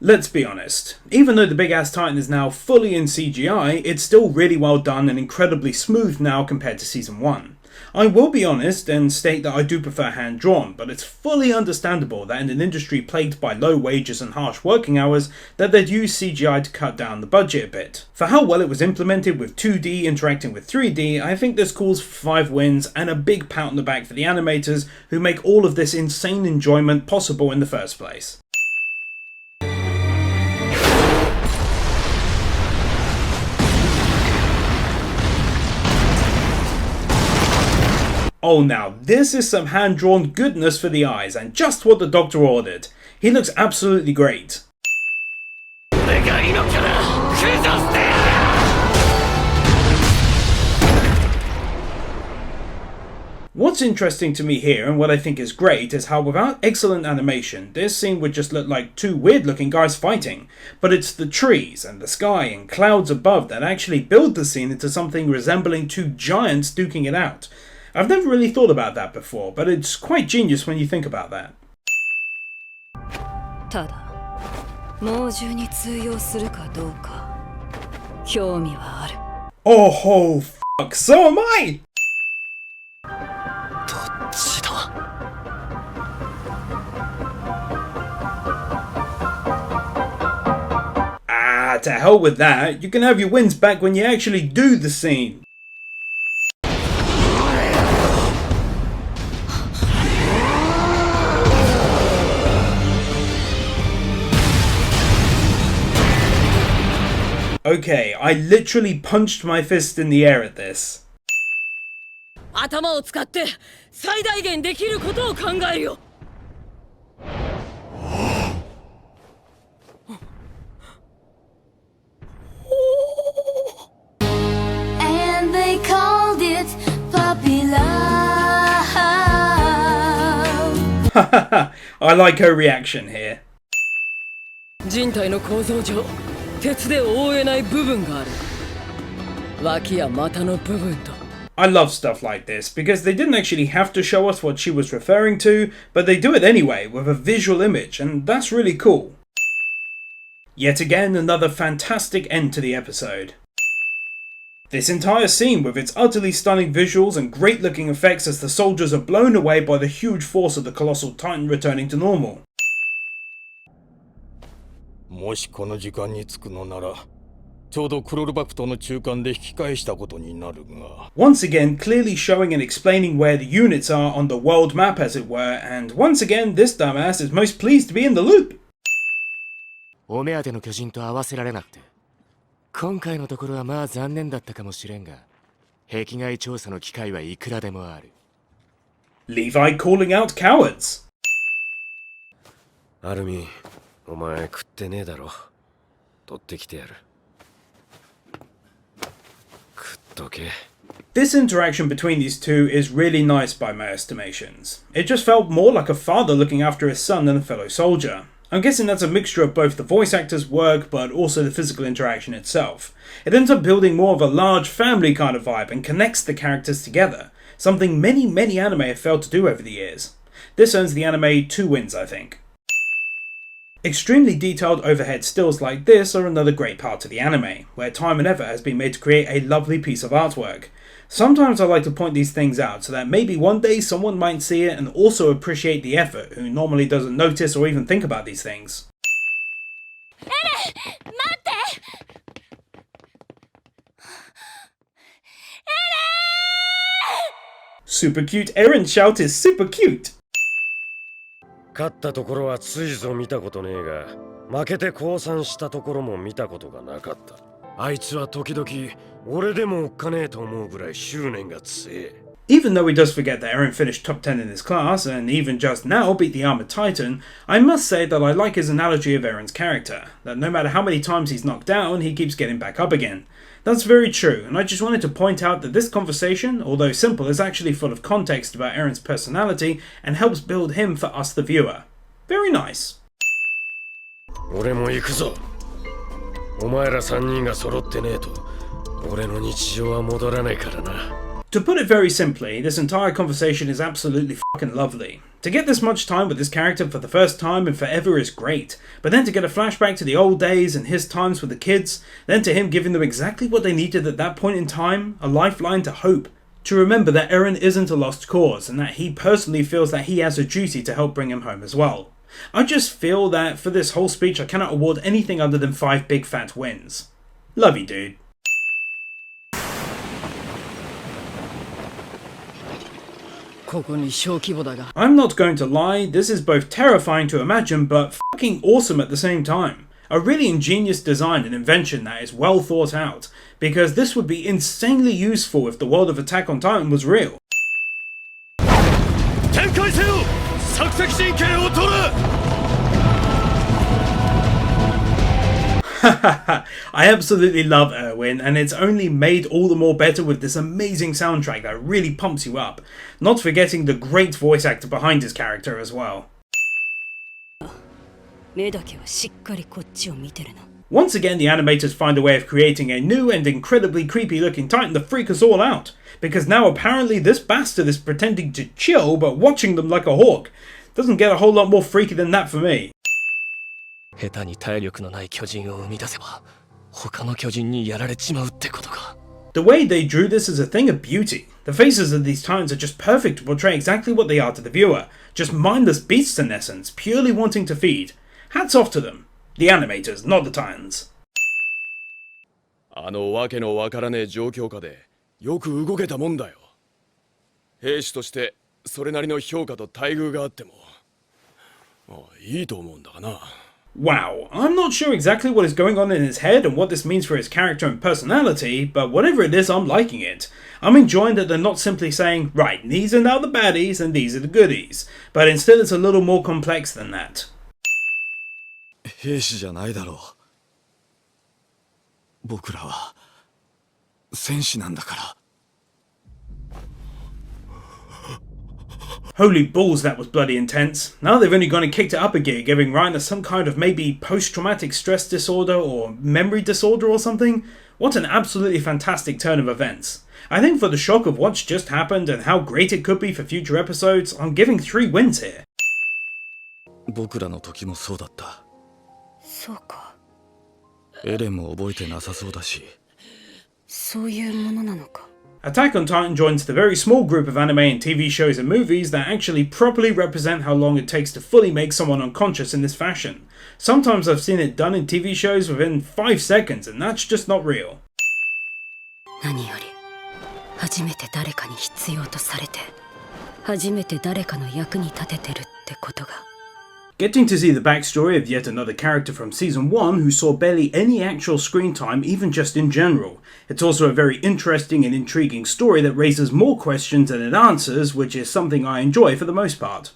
Let's be honest, even though the big ass titan is now fully in CGI, it's still really well done and incredibly smooth now compared to season 1. I will be honest and state that I do prefer hand drawn, but it's fully understandable that in an industry plagued by low wages and harsh working hours that they'd use CGI to cut down the budget a bit. For how well it was implemented with 2D interacting with 3D, I think this calls for 5 wins and a big pat on the back for the animators who make all of this insane enjoyment possible in the first place. Oh, now this is some hand-drawn goodness for the eyes and just what the doctor ordered. He looks absolutely great. What's interesting to me here and what I think is great is how without excellent animation, this scene would just look like 2 weird looking guys fighting. But it's the trees and the sky and clouds above that actually build the scene into something resembling 2 giants duking it out. I've never really thought about that before, but it's quite genius when you think about that. Oh, fuck, so am I! Ah, to hell with that. You can have your wins back when you actually do the scene. Okay, I literally punched my fist in the air at this. And they called it puppy love. I like her reaction here. I love stuff like this because they didn't actually have to show us what she was referring to, but they do it anyway with a visual image, and that's really cool. Yet again, another fantastic end to the episode. This entire scene with its utterly stunning visuals and great looking effects as the soldiers are blown away by the huge force of the colossal titan returning to normal. Once again, clearly showing and explaining where the units are on the world map as it were, and once again this dumbass is most pleased to be in the loop. Levi calling out cowards. This interaction between these two is really nice by my estimations. It just felt more like a father looking after his son than a fellow soldier. I'm guessing that's a mixture of both the voice actors' work but also the physical interaction itself. It ends up building more of a large family kind of vibe and connects the characters together, something many anime have failed to do over the years. This earns the anime 2 wins, I think. Extremely detailed overhead stills like this are another great part of the anime, where time and effort has been made to create a lovely piece of artwork. Sometimes I like to point these things out so that maybe one day someone might see it and also appreciate the effort who normally doesn't notice or even think about these things. Super cute Eren shout is super cute! 勝ったところはついぞ見たことねえが、負けて降参したところも見たことがなかった。あいつは時々俺でもおっかねえと思うぐらい執念が強え。Even though he does forget that Eren finished top 10 in his class, and even just now beat the Armored Titan, I must say that I like his analogy of Eren's character, that no matter how many times he's knocked down, he keeps getting back up again. That's very true, and I just wanted to point out that this conversation, although simple, is actually full of context about Eren's personality and helps build him for us the viewer. Very nice. 俺も行くぞ。お前ら3人が揃ってねえと、俺の日常は戻らないからな。To put it very simply, this entire conversation is absolutely fucking lovely. To get this much time with this character for the first time and forever is great, but then to get a flashback to the old days and his times with the kids, then to him giving them exactly what they needed at that point in time, a lifeline to hope. To remember that Eren isn't a lost cause and that he personally feels that he has a duty to help bring him home as well. I just feel that for this whole speech I cannot award anything other than 5 big fat wins. Love you, dude. I'm not going to lie, this is both terrifying to imagine but fucking awesome at the same time. A really ingenious design and invention that is well thought out, because this would be insanely useful if the world of Attack on Titan was real. I absolutely love Erwin, and it's only made all the more better with this amazing soundtrack that really pumps you up, not forgetting the great voice actor behind his character as well. Once again, the animators find a way of creating a new and incredibly creepy looking Titan to freak us all out, because now apparently this bastard is pretending to chill but watching them like a hawk. Doesn't get a whole lot more freaky than that for me. The way they drew this is a thing of beauty. The faces of these Titans are just perfect to portray exactly what they are to the viewer. Just mindless beasts in essence, purely wanting to feed. Hats off to them. The animators, not the Titans. あのわけのわからねえ状況下でよく動けたもんだよ。兵士としてそれなりの評価と待遇があってもいいと思うんだがな。 Wow, I'm not sure exactly what is going on in his head and what this means for his character and personality, but whatever it is, I'm liking it. I'm enjoying that they're not simply saying, right, these are now the baddies and these are the goodies, but instead it's a little more complex than that. 兵士じゃないだろう。僕らは戦士なんだから。 Holy balls, that was bloody intense. Now they've only gone and kicked it up a gear, giving Reiner some kind of maybe post-traumatic stress disorder or memory disorder or something. What an absolutely fantastic turn of events. I think for the shock of what's just happened and how great it could be for future episodes, I'm giving 3 wins here. 僕らの時もそうだった。そうか。エレンも覚えてなさそうだし。そういうものなのか。 Attack on Titan joins the very small group of anime and TV shows and movies that actually properly represent how long it takes to fully make someone unconscious in this fashion. Sometimes I've seen it done in TV shows within 5 seconds, and that's just not real. 何より初めて誰かに必要とされて初めて誰かの役に立ててるってことが Getting to see the backstory of yet another character from Season 1 who saw barely any actual screen time even just in general. It's also a very interesting and intriguing story that raises more questions than it answers, which is something I enjoy for the most part.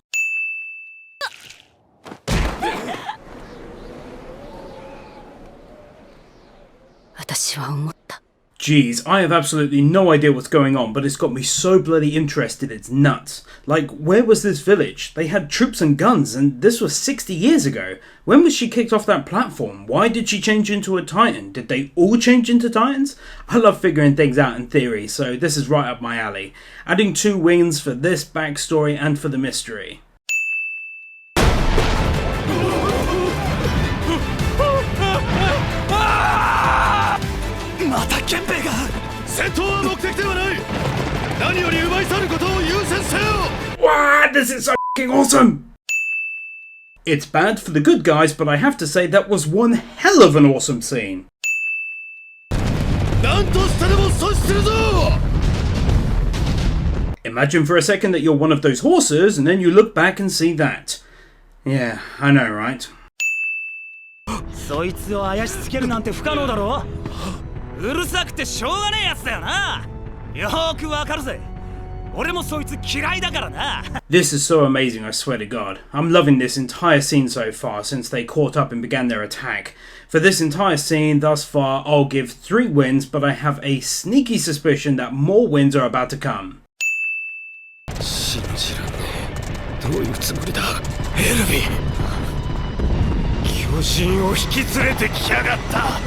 Jeez, I have absolutely no idea what's going on, but it's got me so bloody interested it's nuts. Like, where was this village? They had troops and guns, and this was 60 years ago. When was she kicked off that platform? Why did she change into a Titan? Did they all change into Titans? I love figuring things out in theory, so this is right up my alley. Adding 2 wins for this backstory and for the mystery. Wow, this is so f***ing awesome! It's bad for the good guys, but I have to say that was one hell of an awesome scene. Imagine for a second that you're one of those horses and then you look back and see that. Yeah, I know, right? そいつを怪しつけるなんて不可能だろ。うるさくてしょうがねえやつだよな。よーくわかるぜ。俺もそいつ嫌いだからな。This is so amazing, I swear to God. I'm loving this entire scene so far since they caught up and began their attack. For this entire scene thus far, I'll give 3 wins, but I have a sneaky suspicion that more wins are about to come. 信じらんねえ。どういうつもりだ、エルヴィン。巨人を引き連れてきやがった。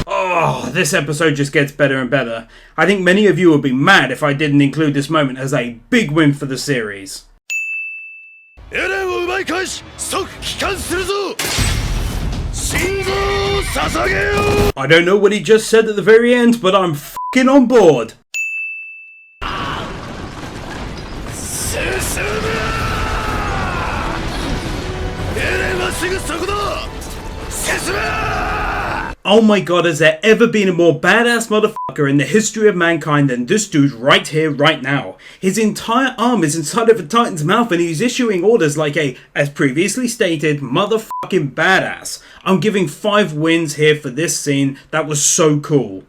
Oh, this episode just gets better and better. I think many of you would be mad if I didn't include this moment as a big win for the series. I don't know what he just said at the very end, but I'm f***ing on board. Oh my god, has there ever been a more badass motherfucker in the history of mankind than this dude right here, right now? His entire arm is inside of a Titan's mouth and he's issuing orders like a, as previously stated, motherfucking badass. I'm giving 5 wins here for this scene. That was so cool.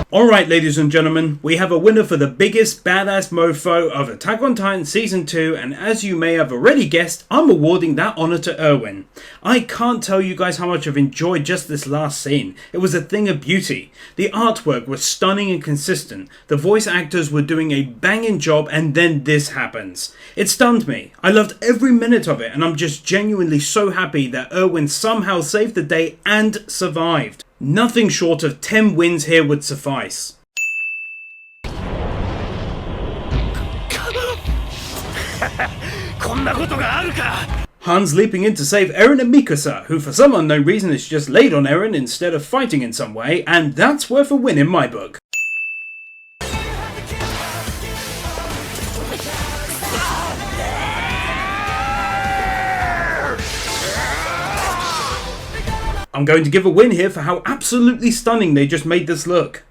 Alright, ladies and gentlemen, we have a winner for the biggest badass mofo of Attack on Titan Season 2, and as you may have already guessed, I'm awarding that honour to Erwin. I can't tell you guys how much I've enjoyed just this last scene. It was a thing of beauty. The artwork was stunning and consistent, the voice actors were doing a banging job, and then this happens. It stunned me. I loved every minute of it, and I'm just genuinely so happy that Erwin somehow saved the day and survived. Nothing short of 10 wins here would suffice. Han's leaping in to save Eren and Mikasa, who for some unknown reason is just laid on Eren instead of fighting in some way, and that's worth a win in my book. I'm going to give a win here for how absolutely stunning they just made this look.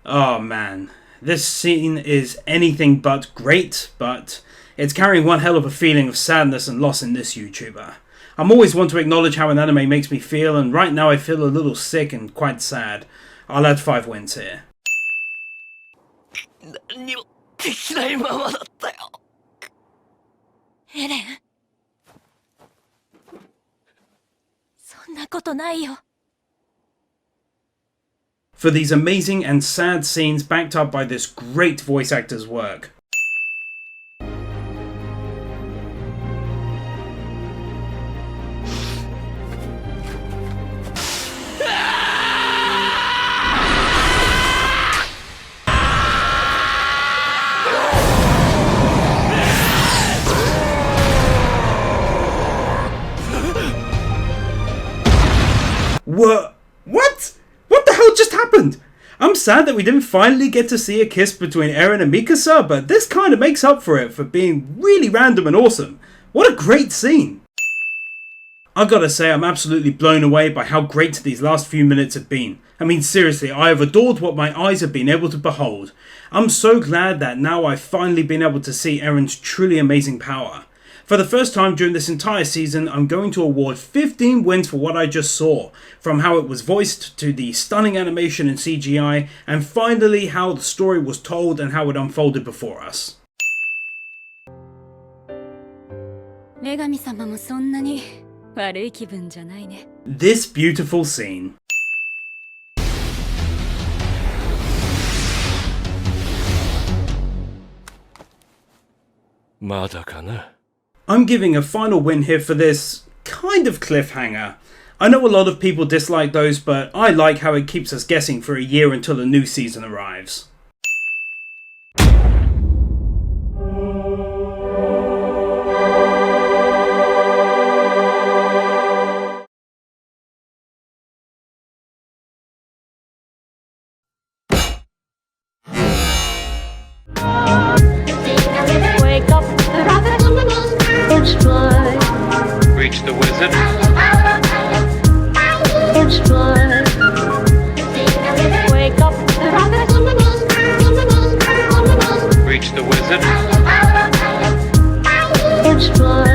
Oh man, this scene is anything but great, but it's carrying one hell of a feeling of sadness and loss in this YouTuber. I'm always one to acknowledge how an anime makes me feel, and right now I feel a little sick and quite sad. I'll add 5 wins here. For these amazing and sad scenes backed up by this great voice actor's work. What? What the hell just happened? I'm sad that we didn't finally get to see a kiss between Eren and Mikasa, but this kind of makes up for it for being really random and awesome. What a great scene! I gotta say, I'm absolutely blown away by how great these last few minutes have been. I mean, seriously, I have adored what my eyes have been able to behold. I'm so glad that now I've finally been able to see Eren's truly amazing power. For the first time during this entire season, I'm going to award 15 wins for what I just saw, from how it was voiced to the stunning animation and CGI, and finally how the story was told and how it unfolded before us. This beautiful scene. I'm giving a final win here for this kind of cliffhanger. I know a lot of people dislike those, but I like how it keeps us guessing for a year until a new season arrives. Reach the wizard. Wake up. Reach the wizard. It's blood.